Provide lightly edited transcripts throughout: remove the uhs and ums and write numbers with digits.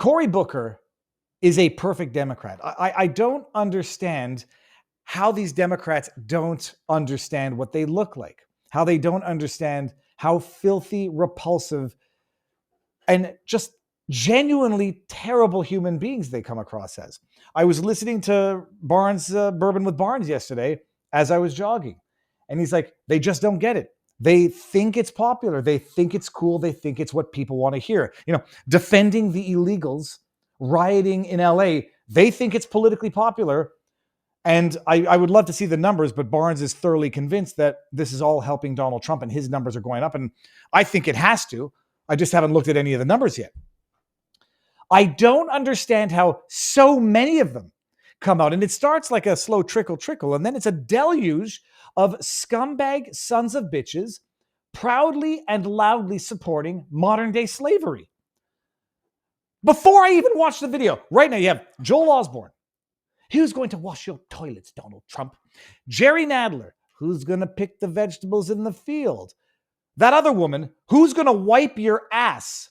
Cory Booker is a perfect Democrat. I don't understand how these Democrats don't understand what they look like, how they don't understand how filthy, repulsive, and just genuinely terrible human beings they come across as. I was listening to Barnes, Bourbon with Barnes yesterday as I was jogging, and he's like, they just don't get it. They think it's popular. They think it's cool. They think it's what people want to hear. Defending the illegals rioting in LA, they think it's politically popular. And I would love to see the numbers, but Barnes is thoroughly convinced that this is all helping Donald Trump and his numbers are going up. And I think it has to. I just haven't looked at any of the numbers yet. I don't understand how so many of them come out. And it starts like a slow trickle, and then it's a deluge of scumbag sons of bitches proudly and loudly supporting modern day slavery. Before I even watched the video, right now you have Joel Osborne. Who's going to wash your toilets, Donald Trump? Jerry Nadler. Who's going to pick the vegetables in the field? That other woman. Who's going to wipe your ass?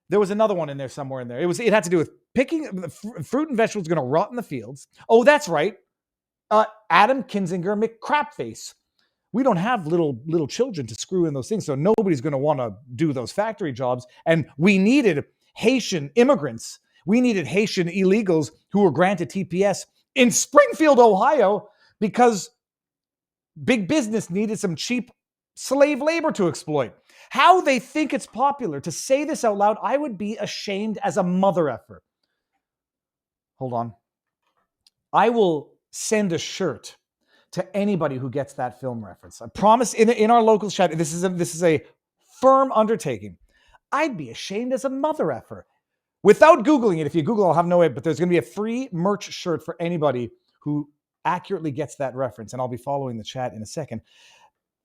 There was another one in there somewhere in there. It had to do with picking fruit and vegetables going to rot in the fields. Oh, that's right. Adam Kinzinger McCrapface. We don't have little children to screw in those things, so nobody's going to want to do those factory jobs. And we needed Haitian immigrants. We needed Haitian illegals who were granted TPS in Springfield, Ohio, because big business needed some cheap slave labor to exploit. How they think it's popular to say this out loud, I would be ashamed as a mother effer. Hold on. I will send a shirt to anybody who gets that film reference. I promise in our local chat, this is a firm undertaking. I'd be ashamed as a mother effer. Without Googling it, if you Google, I'll have no way, but there's going to be a free merch shirt for anybody who accurately gets that reference, and I'll be following the chat in a second.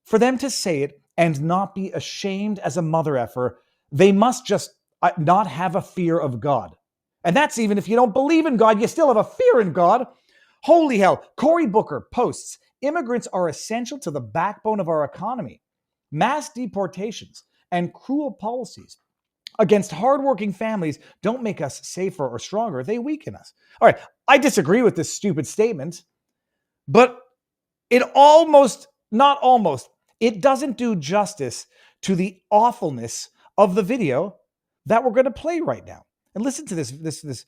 For them to say it and not be ashamed as a mother effer, they must just not have a fear of God. And that's even if you don't believe in God, you still have a fear in God. Holy hell. Cory Booker posts, immigrants are essential to the backbone of our economy. Mass deportations and cruel policies against hardworking families don't make us safer or stronger. They weaken us. All right, I disagree with this stupid statement, but it doesn't do justice to the awfulness of the video that we're going to play right now. And listen to this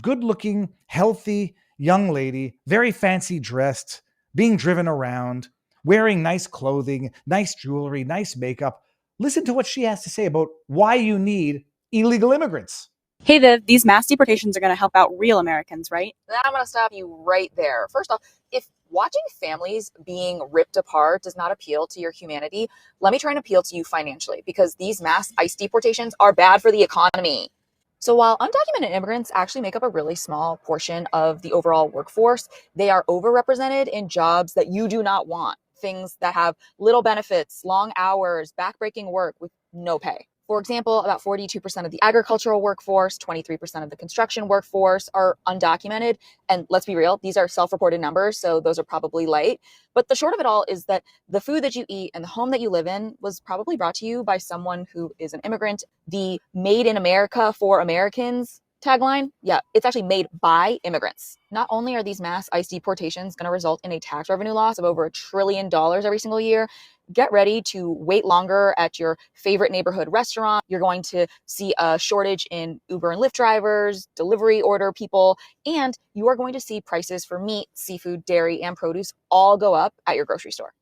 good-looking, healthy young lady, very fancy dressed, being driven around, wearing nice clothing, nice jewelry, nice makeup. Listen to what she has to say about why you need illegal immigrants. Hey, Viv, these mass deportations are going to help out real Americans, right? I'm going to stop you right there. First off, if watching families being ripped apart does not appeal to your humanity, let me try and appeal to you financially, because these mass ICE deportations are bad for the economy. So while undocumented immigrants actually make up a really small portion of the overall workforce, they are overrepresented in jobs that you do not want. Things that have little benefits, long hours, backbreaking work with no pay. For example, about 42% of the agricultural workforce, 23% of the construction workforce are undocumented. And let's be real, these are self-reported numbers, so those are probably light. But the short of it all is that the food that you eat and the home that you live in was probably brought to you by someone who is an immigrant. The Made in America for Americans tagline, yeah, it's actually made by immigrants. Not only are these mass ICE deportations going to result in a tax revenue loss of over $1 trillion every single year, get ready to wait longer at your favorite neighborhood restaurant. You're going to see a shortage in Uber and Lyft drivers, delivery order people, and you are going to see prices for meat, seafood, dairy, and produce all go up at your grocery store.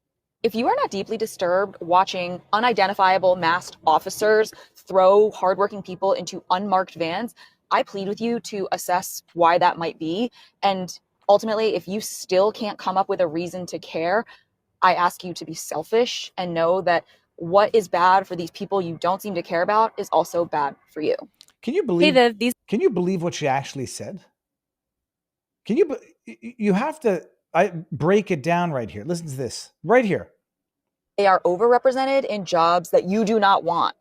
If you are not deeply disturbed watching unidentifiable masked officers throw hardworking people into unmarked vans, I plead with you to assess why that might be. And ultimately, if you still can't come up with a reason to care, I ask you to be selfish and know that what is bad for these people you don't seem to care about is also bad for you. Can you believe Can you believe what she actually said? You have to break it down right here. Listen to this right here. They are overrepresented in jobs that you do not want.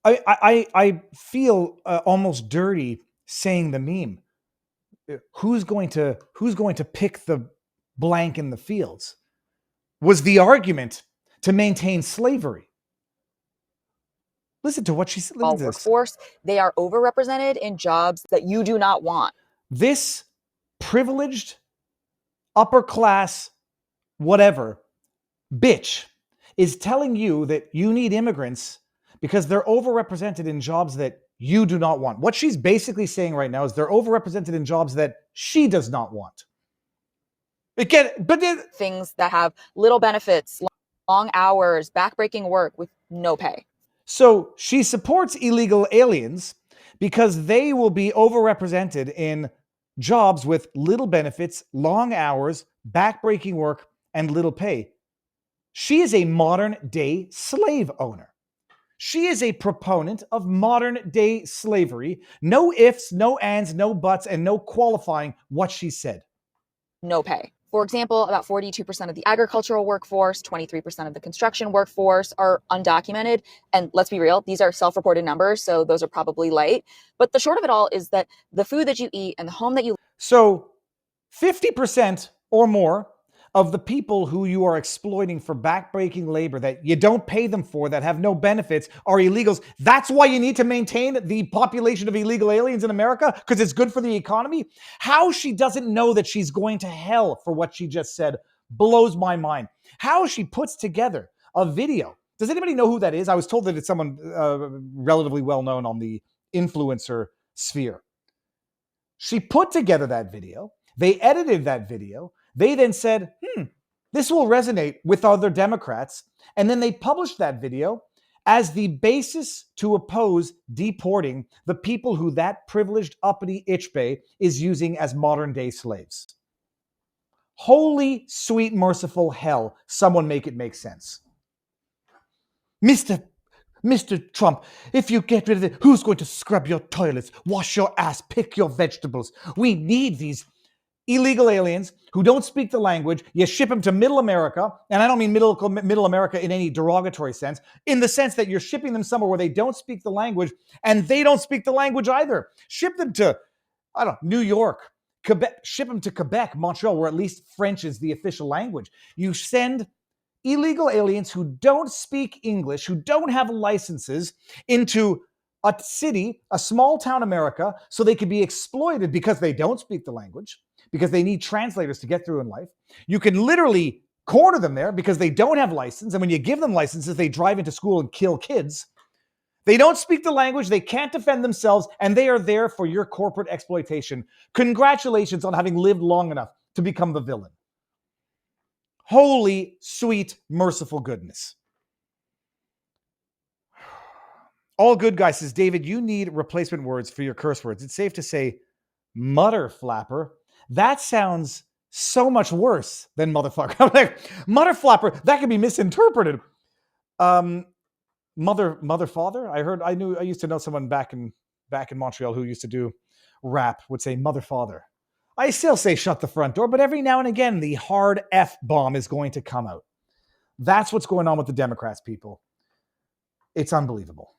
I feel almost dirty saying the meme. Who's going to pick the blank in the fields? Was the argument to maintain slavery. Listen to what she said. Listen to this. Workforce, they are overrepresented in jobs that you do not want. This privileged, upper class, whatever, bitch is telling you that you need immigrants because they're overrepresented in jobs that you do not want. What she's basically saying right now is they're overrepresented in jobs that she does not want. Things that have little benefits, long hours, backbreaking work with no pay. So she supports illegal aliens because they will be overrepresented in jobs with little benefits, long hours, backbreaking work, and little pay. She is a modern day slave owner. She is a proponent of modern day slavery. No ifs, no ands, no buts, and no qualifying what she said. No pay. For example, about 42% of the agricultural workforce, 23% of the construction workforce are undocumented. And let's be real, these are self-reported numbers, so those are probably light. But the short of it all is that the food that you eat and the home that you... So 50% or more of the people who you are exploiting for backbreaking labor that you don't pay them for, that have no benefits, are illegals. That's why you need to maintain the population of illegal aliens in America, because it's good for the economy. How she doesn't know that she's going to hell for what she just said blows my mind. How she puts together a video. Does anybody know who that is? I was told that it's someone relatively well known on the influencer sphere. She put together that video. They edited that video. They then said, this will resonate with other Democrats. And then they published that video as the basis to oppose deporting the people who that privileged uppity itchbay is using as modern day slaves. Holy, sweet, merciful hell. Someone make it make sense. Mr. Trump, if you get rid of it, who's going to scrub your toilets, wash your ass, pick your vegetables? We need these illegal aliens who don't speak the language. You ship them to middle America, and I don't mean middle America in any derogatory sense, in the sense that you're shipping them somewhere where they don't speak the language, and they don't speak the language either. Ship them to, New York, Quebec, ship them to Quebec, Montreal, where at least French is the official language. You send illegal aliens who don't speak English, who don't have licenses, into a city, a small town America, so they can be exploited because they don't speak the language, because they need translators to get through in life. You can literally corner them there because they don't have license. And when you give them licenses, they drive into school and kill kids. They don't speak the language. They can't defend themselves. And they are there for your corporate exploitation. Congratulations on having lived long enough to become the villain. Holy, sweet, merciful goodness. All good guy says, David, you need replacement words for your curse words. It's safe to say mutter flapper. That sounds so much worse than motherfucker. I'm like, mutter flapper, that can be misinterpreted. Mother father. I used to know someone back in Montreal who used to do rap, would say mother father. I still say shut the front door, but every now and again, the hard F bomb is going to come out. That's what's going on with the Democrats, people. It's unbelievable.